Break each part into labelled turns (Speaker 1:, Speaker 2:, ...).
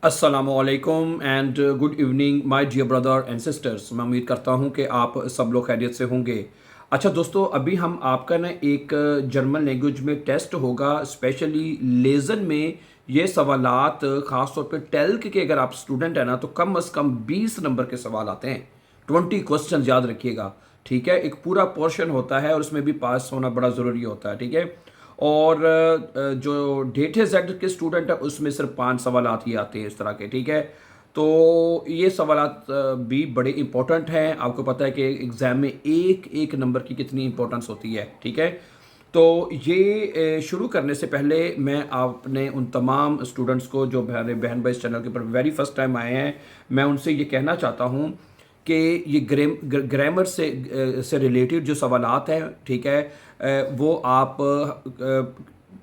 Speaker 1: अस्सलामुअलैकुम and good evening my dear brother and sisters. मैं उम्मीद करता हूँ कि आप सब लोग खैरियत से होंगे। अच्छा दोस्तों, अभी हम आपका ना एक जर्मन लैंग्वेज में टेस्ट होगा, स्पेशली लेज़न में ये सवालात ख़ास तौर पे टेल्क के अगर आप स्टूडेंट हैं ना तो कम अज़ कम 20 नंबर के सवाल आते हैं। 20 क्वेश्चन याद रखिएगा, ठीक है। एक पूरा पोर्शन होता है और उसमें भी पास होना बड़ा ज़रूरी होता है, ठीक है। और जो डेटा जेड के स्टूडेंट है उसमें सिर्फ 5 सवालात ही आते हैं इस तरह के, ठीक है। तो ये सवालात भी बड़े इंपॉर्टेंट हैं। आपको पता है कि एग्ज़ाम में एक एक नंबर की कितनी इंपॉर्टेंस होती है, ठीक है। तो ये शुरू करने से पहले मैं आपने उन तमाम स्टूडेंट्स को जो मेरे बहन भाई इस चैनल के ऊपर वेरी फर्स्ट टाइम आए हैं, मैं उनसे ये कहना चाहता हूँ कि ये ग्रामर से रिलेटेड जो सवालात हैं, ठीक है, वो आप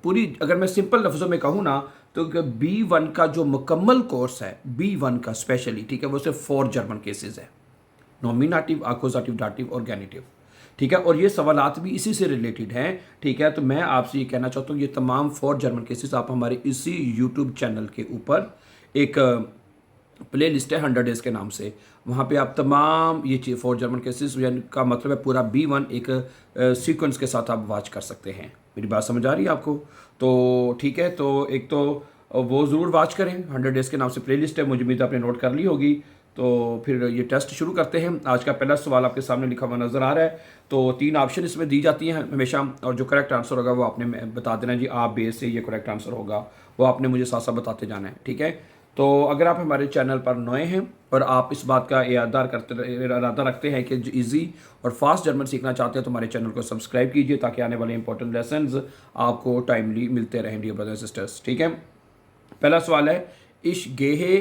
Speaker 1: पूरी, अगर मैं सिंपल लफ्ज़ों में कहूँ ना तो B1 का जो मुकम्मल कोर्स है, B1 का स्पेशली, ठीक है, वो सिर्फ 4 जर्मन केसेस है। नॉमिनेटिव, आक्यूजेटिव, दाटिव और गैनिटिव, ठीक है। और ये सवालात भी इसी से रिलेटेड हैं, ठीक है। तो मैं आपसे ये कहना चाहता हूँ ये तमाम 4 जर्मन केसेस आप हमारे इसी यूट्यूब चैनल के ऊपर एक प्ले लिस्ट है 100 डेज़ के नाम से, वहाँ पे आप तमाम ये 4 जर्मन केसेस का मतलब है पूरा B1 एक सीक्वेंस के साथ आप वॉच कर सकते हैं। मेरी बात समझ आ रही है आपको? तो ठीक है, तो एक तो वो ज़रूर वॉच करें, 100 डेज़ के नाम से प्ले लिस्ट है, मुझे उम्मीद आपने नोट कर ली होगी। तो फिर ये टेस्ट शुरू करते हैं। आज का पहला सवाल आपके सामने लिखा हुआ नज़र आ रहा है। तो 3 ऑप्शन इसमें दी जाती हैं हमेशा, और जो करेक्ट आंसर होगा वो आपने बता देना जी, आप बेस से ये करेक्ट आंसर होगा, वो आपने मुझे साथ साथ बताते जाना है, ठीक है। तो अगर आप हमारे चैनल पर नए हैं और आप इस बात का इरादा रखते हैं कि इजी और फास्ट जर्मन सीखना चाहते हैं तो हमारे चैनल को सब्सक्राइब कीजिए ताकि आने वाले इंपॉर्टेंट लेसन्स आपको टाइमली मिलते रहें डियर ब्रदर्स सिस्टर्स, ठीक है। पहला सवाल है, इश गेहे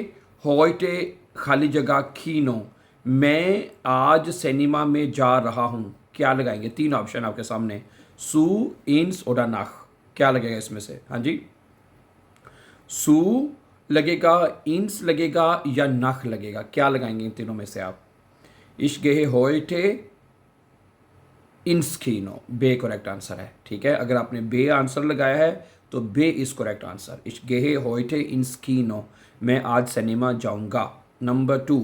Speaker 1: होइटे खाली जगह खीनो, मैं आज सिनेमा में जा रहा हूँ, क्या लगाएंगे? 3 ऑप्शन आपके सामने, सू, इंस और नाख, क्या लगेगा इसमें से? हाँ जी, सू लगेगा, इंस लगेगा या नख लगेगा? क्या लगाएंगे इन तीनों में से आप? इश गेहे होइटे इंस्कीनो, बे करेक्ट आंसर है, ठीक है। अगर आपने बे आंसर लगाया है तो बे इज करेक्ट आंसर। इश गेहे होइटे इंस्कीनो, मैं आज सिनेमा जाऊंगा। नंबर 2,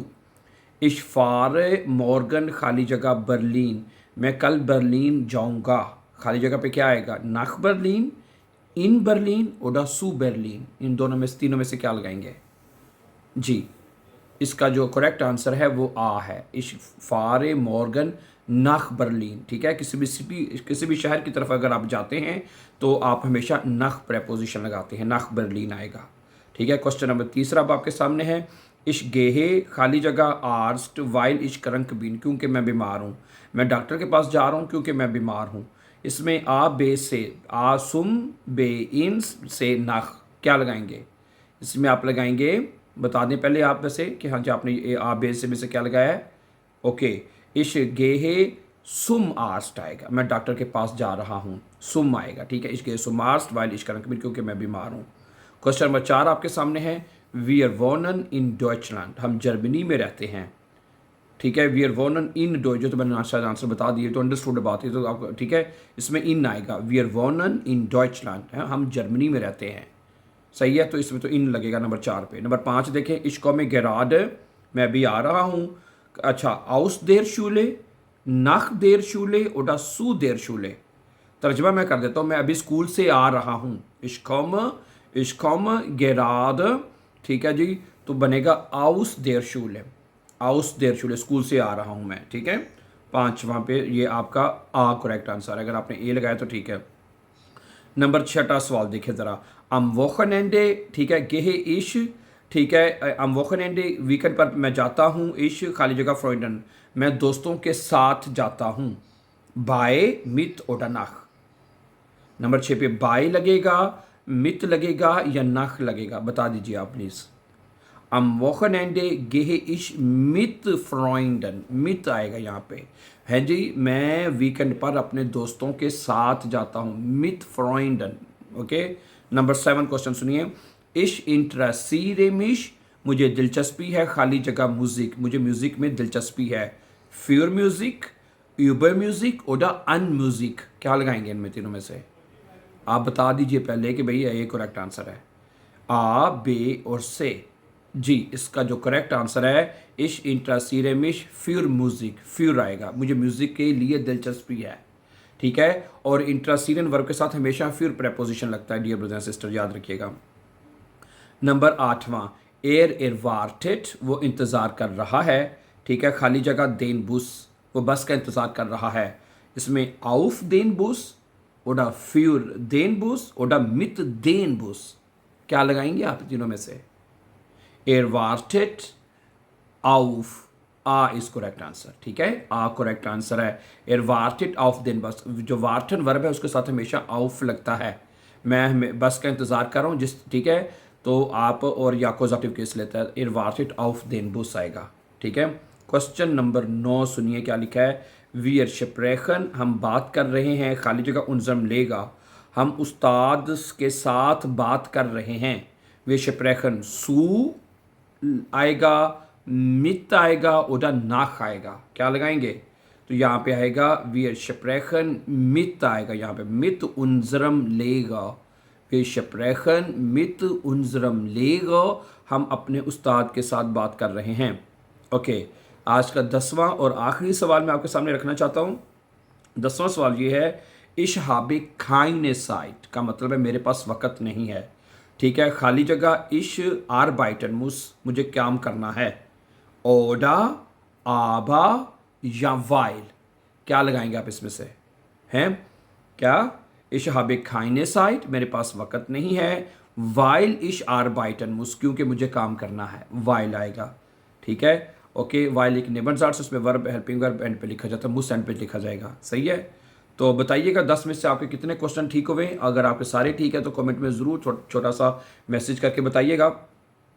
Speaker 1: इश फारे मॉर्गन खाली जगह बर्लिन, मैं कल बर्लिन जाऊंगा, खाली जगह पे क्या आएगा? नख बर्लिन, इन बर्लिन और सू बर्लिन, इन दोनों में से, तीनों में से क्या लगाएंगे जी? इसका जो करेक्ट आंसर है वो आ है, इश फारे मॉर्गन नख बर्लिन, ठीक है। किसी भी सिटी, किसी भी शहर की तरफ अगर आप जाते हैं तो आप हमेशा नख प्रेपोजिशन लगाते हैं, नख बर्लिन आएगा, ठीक है। क्वेश्चन नंबर 3 अब आपके सामने है, इश गेहे खाली जगह आर्स्ट वाइल इश करंक बीन, क्योंकि मैं बीमार हूँ, मैं डॉक्टर के पास जा रहा हूँ क्योंकि मैं बीमार हूँ। इसमें आ बे से, आ सुम बे इंस से नख, क्या लगाएंगे? इसमें आप लगाएंगे, बता दें पहले आप वैसे कि हाँ जी आपने ये आ बेस में से क्या लगाया है? ओके, इश गेहे सुम आर्स्ट आएगा, मैं डॉक्टर के पास जा रहा हूँ, सुम आएगा, ठीक है। इश गेहे सुम आर्स्ट वाइल इश करंक बीन, क्योंकि मैं बीमार हूँ। क्वेश्चन नंबर 4 आपके सामने है, वी आर वोनन इन डॉइचलैंड, हम जर्मनी में रहते हैं, ठीक है। वी आर वोनन इन डॉइच, जो तो मैंने शायद आंसर बता दिए, तो अंडरस्टूड बात है, तो आपको ठीक है, इसमें इन आएगा, वी आर वोनन इन डॉइचलैंड है, हम जर्मनी में रहते हैं, सही है। तो इसमें तो इन लगेगा नंबर 4 पे। नंबर 5 देखें, इश्को में गेराड, मैं भी आ रहा हूँ। अच्छा, आउस देर शूले, नख देर शूले और सू देर शूले, तर्जमा मैं कर देता हूँ, मैं अभी स्कूल से आ रहा हूँ। इश्कोम गेराड, ठीक है जी, तो बनेगा आउस देर शूले, आउस देर शूले, स्कूल से आ रहा हूँ मैं, ठीक है। 5 वहाँ पे ये आपका आ करेक्ट आंसर है, अगर आपने ए लगाया तो ठीक है। नंबर 6 सवाल देखिए ज़रा, अम वोखनेंडे, ठीक है, गेहे इश, ठीक है, अम वोखनेंडे वीकेंड पर मैं जाता हूँ, इश खाली जगह फ्रॉइडन, मैं दोस्तों के साथ जाता हूँ, बाय मित ओडनाख। नंबर 6 पे बाय लगेगा, मित लगेगा या नख लगेगा, बता दीजिए आप प्लीज़। अम वोखनेंडे गेहे इश मित फ्रॉइंडन, मित आएगा यहाँ पे, है जी, मैं वीकेंड पर अपने दोस्तों के साथ जाता हूँ, मित फ्रॉइंडन, ओके। नंबर 7 क्वेश्चन सुनिए, इश इंटरेसीरेमिश, मुझे दिलचस्पी है खाली जगह म्यूजिक, मुझे म्यूजिक में दिलचस्पी है, फ्यूर म्यूजिक, यूबर म्यूजिक और अन म्यूजिक, क्या लगाएंगे इनमें तीनों में से? आप बता दीजिए पहले कि भाई ये करेक्ट आंसर है। आ, बे और से, जी, इसका जो करेक्ट आंसर है इश इंट्रासीरेमिश फ्यूर म्यूजिक, फ्यूर आएगा, मुझे म्यूजिक के लिए दिलचस्पी है। ठीक है, और इंट्रासीरियन वर्ब के साथ हमेशा फ्यूर प्रेपोजिशन लगता है डियर ब्रदर एंड सिस्टर, याद रखिएगा। नंबर 8वां, एर इरवार्टेड, वो इंतज़ार कर रहा है। ठीक है, खाली जगह देन बुस, वो बस का इंतज़ार कर रहा है। इसमें आउफ देन बुस ओडा फ्यूर देन बुस ओडा मित देन बुस, क्या लगाएंगे आप तीनों में से? एरवार्टेड, आउफ, आ इज करेक्ट आंसर। ठीक है, आ करेक्ट आंसर है। एरवार्टेड आउफ देन बस, जो वार्टन वर्ब है उसके साथ हमेशा आउफ लगता है। मैं बस का इंतज़ार कर रहा हूँ जिस, ठीक है, तो आप और या कोजाटिव केस लेता है, एरवार्टेड आउफ देन बुस आएगा। ठीक है, क्वेश्चन नंबर 9 सुनिए क्या लिखा है। वीर शप्रेखन, हम बात कर रहे हैं, खाली जगह उनजम लेगा, हम उस्ताद के साथ बात कर रहे हैं। वे शप्रेखन सू आएगा, मित आएगा, ओडा नाख आएगा, क्या लगाएंगे? तो यहाँ पे आएगा वी शप्रेखन मित आएगा, यहाँ पे मित उनजरम लेगा, वे शप्रेखन मित उनजरम लेगा, हम अपने उस्ताद के साथ बात कर रहे हैं। ओके, आज का 10वां और आखिरी सवाल मैं आपके सामने रखना चाहता हूँ। 10वां सवाल ये है, इश हाबे खाइने साइट का मतलब है मेरे पास वक़्त नहीं है। ठीक है, खाली जगह इश आरबाइटन मुस, मुझे काम करना है। ओडा, आबा या वाइल, क्या लगाएंगे आप इसमें से? हैं क्या? इश हाबे खाइने साइट, मेरे पास वक़्त नहीं है। वाइल इश आरबाइटन मुस, क्योंकि मुझे काम करना है, वाइल आएगा। ठीक है, ओके, वाइल एक नेबनजार्ट्स, उसमें वर्ब हेल्पिंग वर्ब एंड पे लिखा जाता है, मुस एंड पे लिखा जाएगा। सही है, तो बताइएगा 10 में से आपके कितने क्वेश्चन ठीक हुए। अगर आपके सारे ठीक है तो कमेंट में ज़रूर छोटा सा मैसेज करके बताइएगा।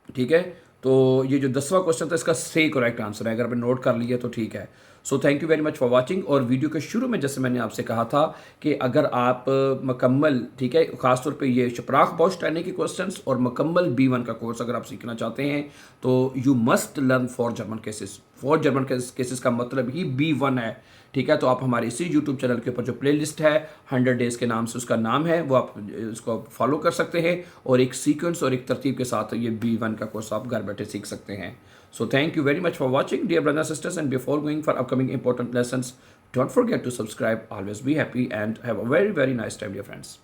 Speaker 1: ठीक है, तो ये जो 10वां क्वेश्चन था इसका सही करेक्ट आंसर है, अगर आपने नोट कर लिया तो ठीक है। So thank you very much for watching. और वीडियो के शुरू में जैसे मैंने आपसे कहा था कि अगर आप मुकम्मल, ठीक है, ख़ासतौर पे ये शप्राख बॉश ट्रेनिंग के क्वेश्चंस और मुकम्मल B1 का कोर्स अगर आप सीखना चाहते हैं तो you must learn for German cases. For German cases का मतलब ही B1 है। ठीक है, तो आप हमारे इसी यूट्यूब चैनल के ऊपर जो प्लेलिस्ट है 100 डेज़ के नाम से उसका नाम है, वो आप उसको फॉलो कर सकते हैं और एक सीक्वेंस और एक तरतीब के साथ ये B1 का कोर्स आप घर बैठे सीख सकते हैं। So thank you very much for watching, dear brothers and sisters, and before going for upcoming important lessons, don't forget to subscribe. Always be happy and have a very, very nice time, dear friends.